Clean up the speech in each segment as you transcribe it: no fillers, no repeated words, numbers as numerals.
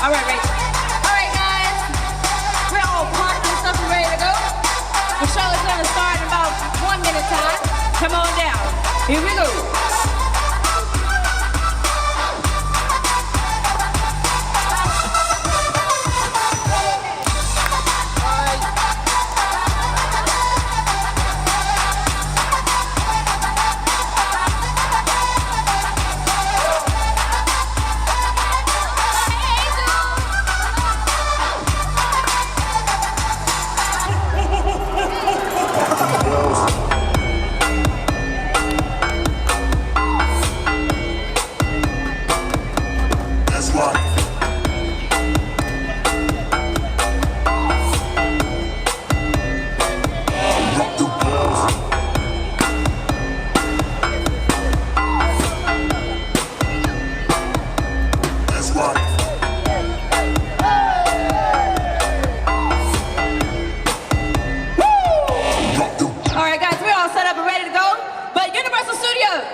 All right, Rachel. All right, guys. We're all parked and stuff and ready to go. The show is going to start in about 1 minute time. Come on down. Here we go.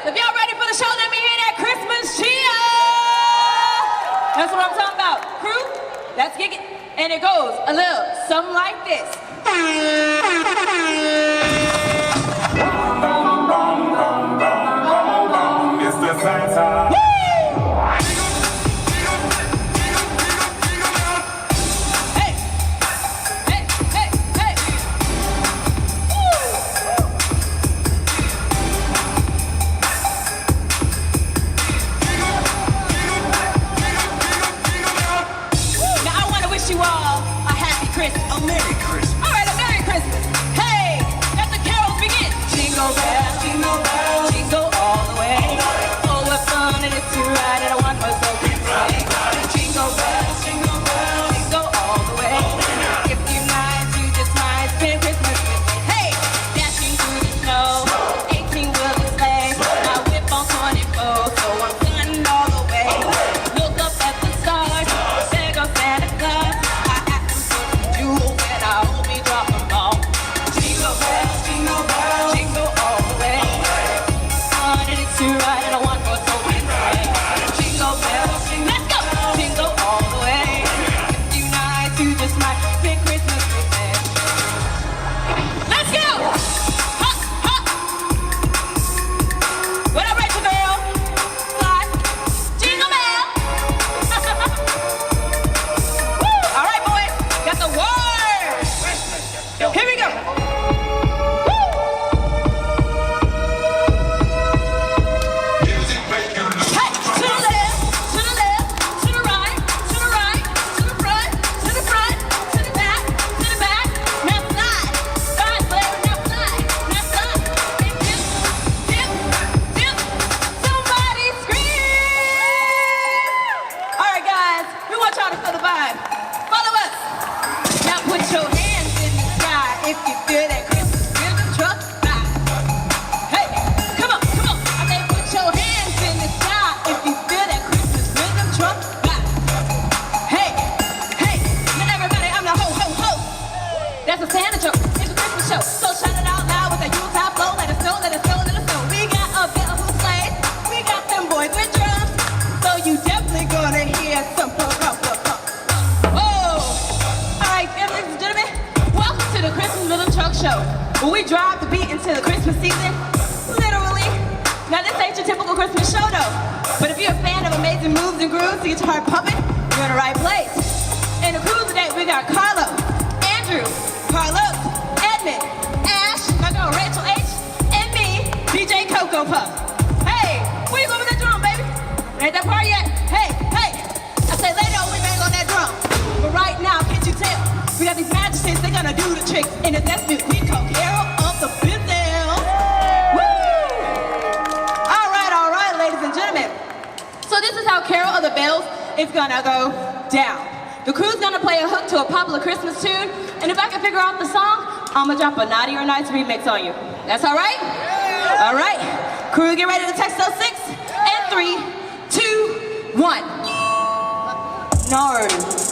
If y'all ready for the show, let me hear that Christmas cheer. That's what I'm talking about. Crew, let's kick it. And it goes a little something like this. It's the Santa. A Merry Christmas. All right, a Merry Christmas. Hey, let the carols begin. Jingle bells, jingle all the way. Oh, what fun it is to ride in a one-horse open sleigh. Jingle bells, jingle all the way. If you mind, you just might spend Christmas with me. Hey, dashing through the snow, 18-wheeler sleigh. My whip on 24, so I'm gunning all the way. Look up at the stars, there goes Santa Claus. When we drive the beat into the Christmas season, literally. Now this ain't your typical Christmas show though, but if you're a fan of amazing moves and grooves, the guitar pumping, you're in the right place. In the crew today, we got Carlo, Andrew, Carlos, Edmund, Ash, my girl Rachel H, and me, DJ Coco Puff. Hey, where you going with that drum, baby? Ain't that part yet? Hey, I say later on we bang on that drum. But right now, can't you tell? We got these magicians, they're gonna do the tricks in the next bit. We call Carol of the Business. Woo! All right, ladies and gentlemen. So this is how Carol of the Bells is gonna go down. The crew's gonna play a hook to a popular Christmas tune, and if I can figure out the song, I'm gonna drop a Naughty or Nice remix on you. That's all right? Yeah. All right. Crew, get ready to text those 6 and 3, 2, 1. No,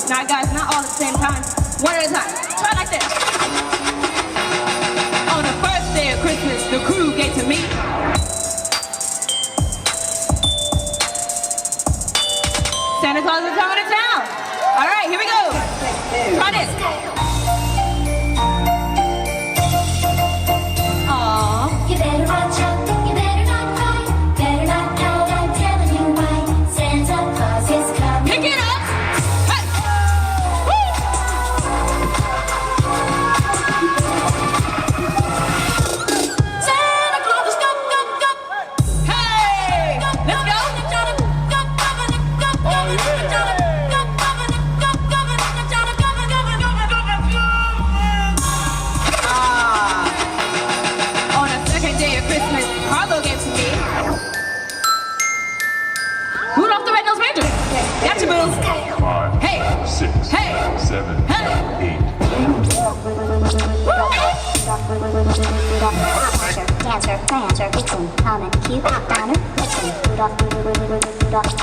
now guys, not all at the same time. One at a time. Try like this. On the first day of Christmas, the crew get to meet. Santa Claus is coming to town. All right, here we go. Try this. Aww. You better watch out, you better not cry, better not pout, I'm telling you why. Santa Claus is coming. Pick it up. Hey. Woo. Santa Claus is Hey. Let's go. On the second day of Christmas, Carlo gave to me Rudolph the Red-Nosed Reindeer. Got you, boo. 5, Hey. 6, Hey. 7, Hey. 8. Dancer, Prancer, Vixen, Comet, Cupid, Donner, Blitzen, Rudolph, Rudolph, Rudolph,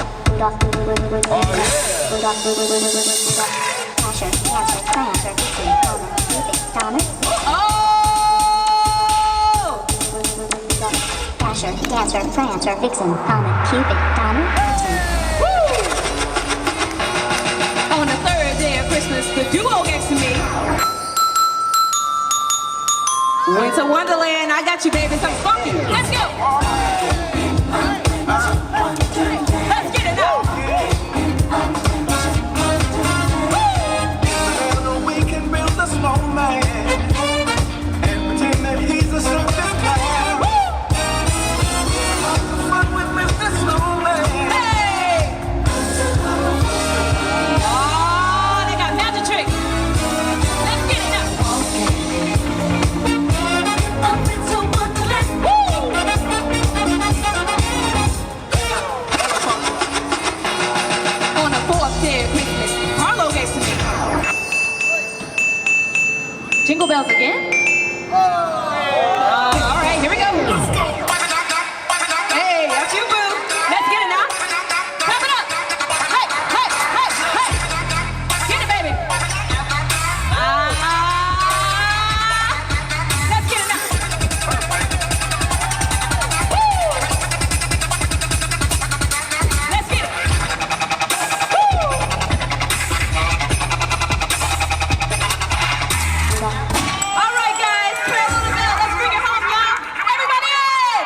Dasher, Dancer, Prancer, Vixen, Comet, Cupid, Donner, Oh! Dasher, Dancer, Prancer, Vixen, Comet, Cupid, Donner, Blitzen. Woo! On the third day of Christmas, the duo gets to me. Winter Wonderland, I got you, baby. Something funky. Let's go. Let's get it now. We can build a snowman and pretend that he's a circus clown. Have some fun with Mr. Snowman. Hey! Oh, they got magic tricks. Let's get it now. On the fourth day of Christmas, Carlo gave to me. Jingle bells again? All right, here we go. Hey, that's you, boo. Let's get it now. Clap it up. Hey, hey, hey, hey. Get it, baby. Let's get it now. Woo. Let's get it. Woo. All right, guys, clear a little bit. Let's bring it home, y'all. Everybody in.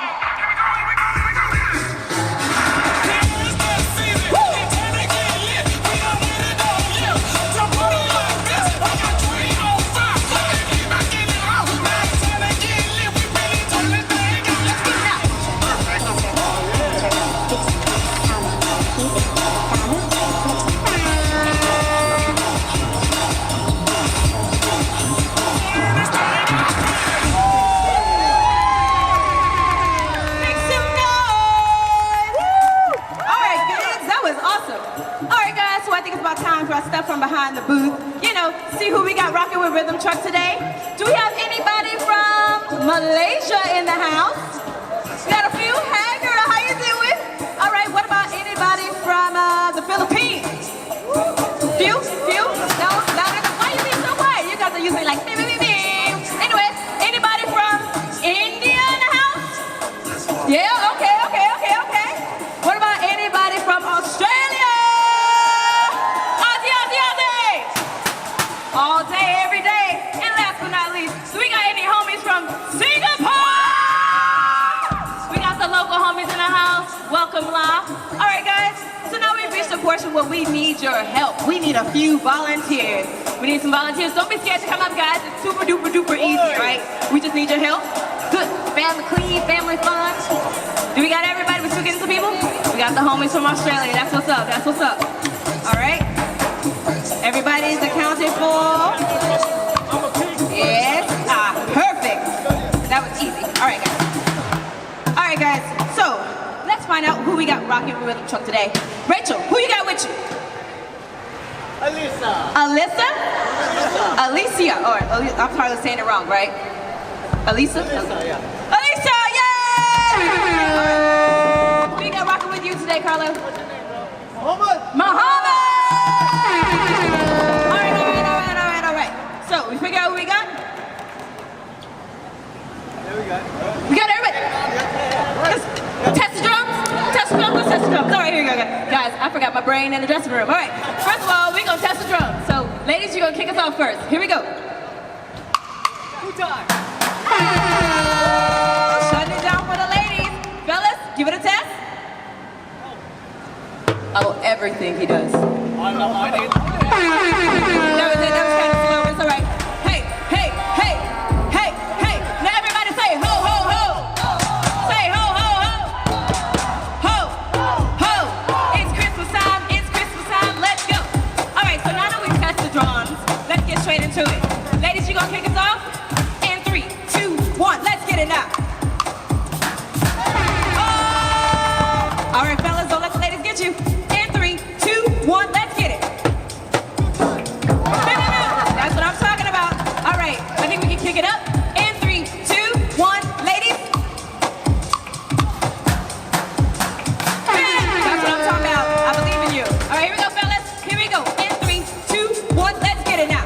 Make some noise! Woo! All right, kids, that was awesome. All right, guys, so I think it's about time for our stuff from behind the booth. You know, see who we got rocking with Rhythm Truck today. Do we have anybody from Malaysia in the house? Got a few. Hey, girl, how you doing? All right, what about anybody from the Philippines? Few? No? Why you being so quiet? You guys are usually like, me. Anyway, anybody from India in the house? Yeah, okay. What about anybody from Australia? Aussie! All day, every day. And last but not least, do we got any homies from Singapore? We got the local homies in the house. Welcome, La. All right, guys. So now we've reached the portion where we need your help. We need a few volunteers. We need some volunteers. Don't be scared to come up, guys. It's super duper easy, right? We just need your help. Good. Family clean, family fun. Do we got everybody? We still getting some people? We got the homies from Australia. That's what's up. All right. Everybody's accounted for. Yes. Perfect. That was easy. All right, guys. So let's find out who we got rocking with Rhythm Truck today. Rachel, who you got with you? Alyssa? Alicia. Or I'm probably saying it wrong, right? Alisa? Alicia, yay! Who you got rocking with you today, Carlo? Muhammad! All right. So, we figure out who we got? We got everybody? Test the drums. All right, here you go, guys. I forgot my brain. rain in the dressing room. All right, first of all, we're gonna test the drums. So, ladies, you're gonna kick us off first. Here we go. Shutting it down for the ladies. Fellas, give it a test. Oh, everything he does. That was kind of slow, it's all right. Hey, hey, hey, hey, hey. Now everybody say ho, ho, ho. Say ho, ho, ho. Ho, ho. It's Christmas time, let's go. All right, so now that we've tested the drums, let's get straight into it. Ladies, you gonna kick us off? In 3, 2, 1, let's get it now. Oh! All right, fellas, don't let the ladies get you. In 3, 2, 1, let's get it. That's what I'm talking about. All right, I think we can kick it up. In 3, 2, 1, ladies. That's what I'm talking about. I believe in you. All right, here we go, fellas. Here we go. In 3, 2, 1, let's get it now.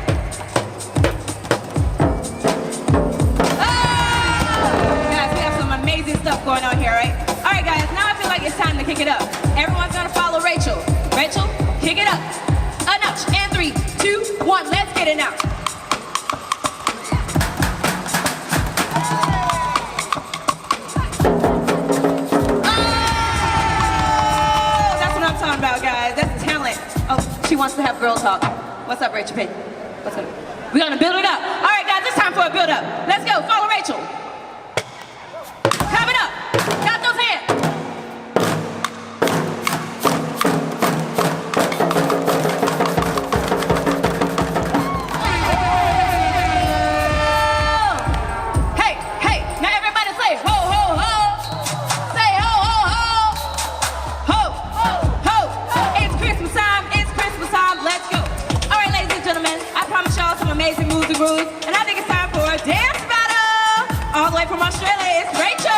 Guys, we have some amazing stuff going on here, right? All right, guys, now I feel like it's time to kick it up. Everyone's gonna follow Rachel. Rachel, kick it up. A notch. And 3, 2, 1, let's get it now. Oh, that's what I'm talking about, guys. That's talent. Oh, she wants to have girl talk. What's up, Rachel Payne? What's up? We're gonna build it up. All right, guys, it's time for a build up. Let's go. Follow Rachel. Clap it up. Got those hands. Hey, hey, now everybody say ho, ho, ho. Say ho, ho, ho. Ho, ho, ho. It's Christmas time, let's go. All right, ladies and gentlemen, I promise y'all some amazing moves and grooves, and I think it's time for a dance battle. All the way from Australia, it's Rachel.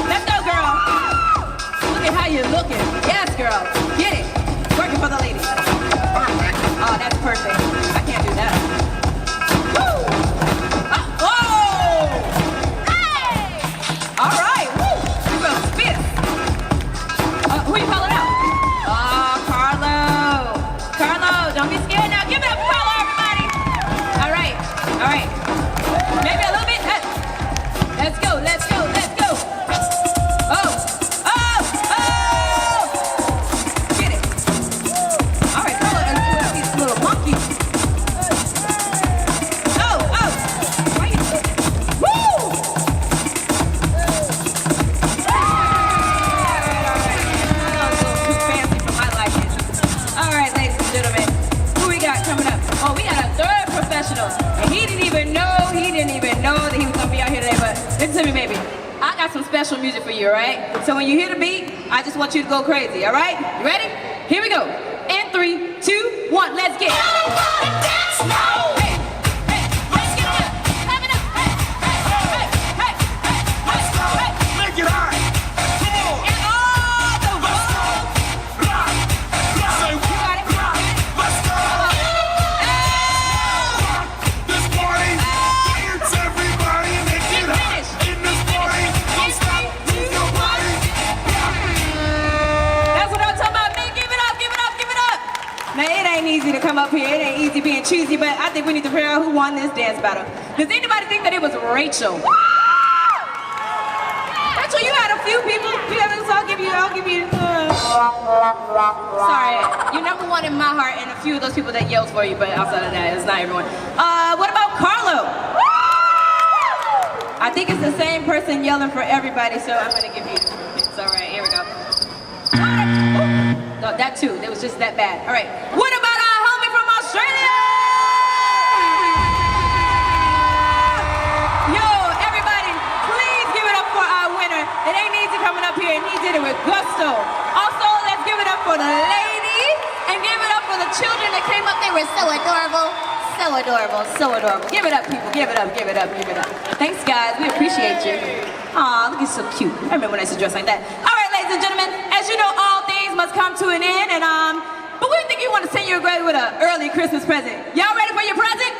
Let's go, girl. Look at how you're looking. Yes, girl. Get it. Working for the ladies. Oh, that's perfect. I can't do that. Woo! Oh! Hey! All right. Woo! You go spin. Who you calling out? Oh, Carlo. Carlo, don't be scared now. Give it up for Carlo, everybody. All right. All right. Maybe a little bit. Let's go. Let's go. Let's go. Oh. Oh. Oh. Get it. All right, Carlo. These little monkeys. Oh. Oh. Why you? Woo! Too fancy for my liking. All right, ladies and gentlemen, who we got coming up? Oh, we got a third professional, and he didn't even know that he was gonna be out here today. But listen to me, baby. I got some special music for you, all right? So when you hear the beat, I just want you to go crazy, all right? You ready? Here we go. In 3, 2, 1, let's get it. Hey, hey, let's get it up. Have it up. Hey, hey, hey, hey, hey, hey, hey. Make it high. Come on. And all the votes. Block. Say You got it. let's go. This party. Dance everybody. Make it hot. In this party. Don't stop. Move your body. That's what I'm talking about. Man, give it up, give it up, give it up. Now, it ain't easy to come up here. It ain't easy being choosy, but I think we need to figure out who won this dance battle. Does anybody think that it was Rachel? Rachel, you had a few people. I'll give you. Sorry, you're number one in my heart, and a few of those people that yelled for you, but outside of that, it's not everyone. What about Carlo? I think it's the same person yelling for everybody, so I'm gonna give you. It's all right. Here we go. No, that too. It was just that bad. All right. What about our homie from Australia? Yo, everybody, please give it up for our winner. It ain't easy coming up here, and he did it with gusto. Also, let's give it up for the ladies, and give it up for the children that came up. They were so adorable. So adorable, so adorable. Give it up, people. Give it up, give it up, give it up. Thanks, guys. We appreciate you. Aw, look, you're so cute. I remember when I used to dress like that. All right, ladies and gentlemen, as you know, all things must come to an end, and but we think you want to send your grade with an early Christmas present. Y'all ready for your present?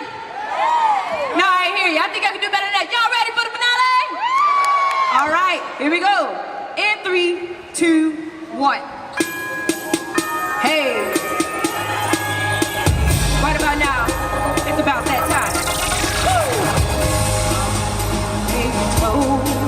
No, I hear you. I think I can do better than that. Y'all ready for the finale? All right, here we go. In 3, 2, 1. Hey, right about now, it's about that time. Hey, oh,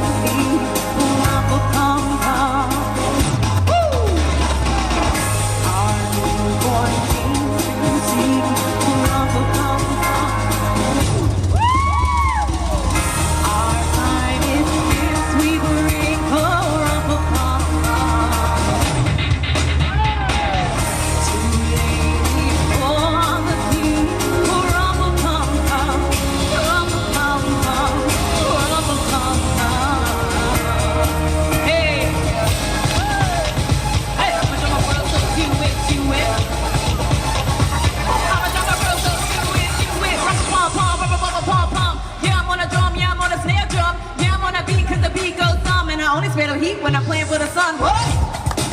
heat when I'm playing for the sun. What?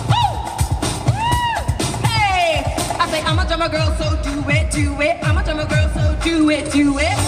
Woo! Hey, I say I'm a drummer girl, so do it, do it. I'm a drummer girl, so do it, do it.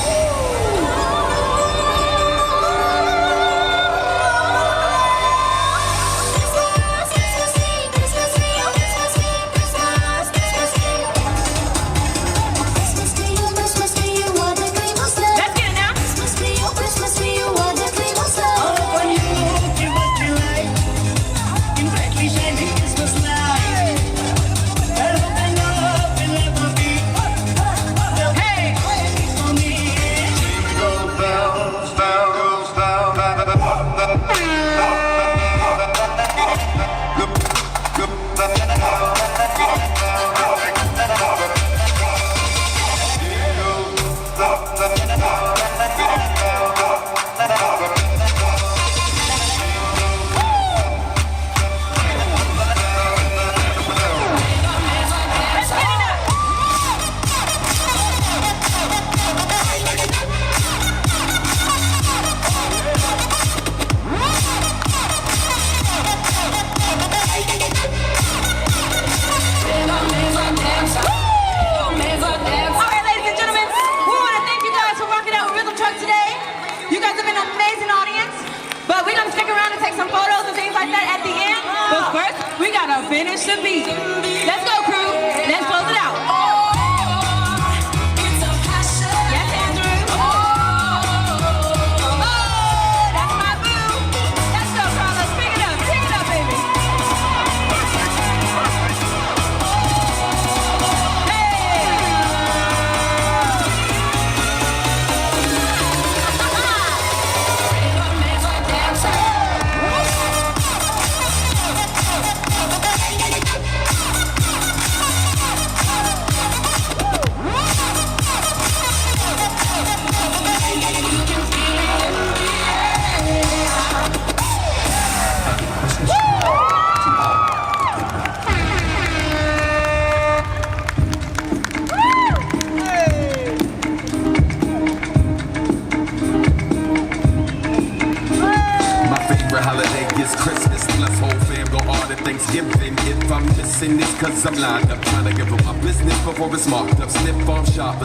We gotta finish the beat. Let's go, crew. Let's close it out. It's a passion. Yes, Andrew. Oh, that's my boo. Let's go, Carlos. Pick it up, baby. Christmas, plus whole fam go hard at Thanksgiving. If I'm missing this, cause I'm lined up trying to give up my business before it's marked up. Slip farm shoppers.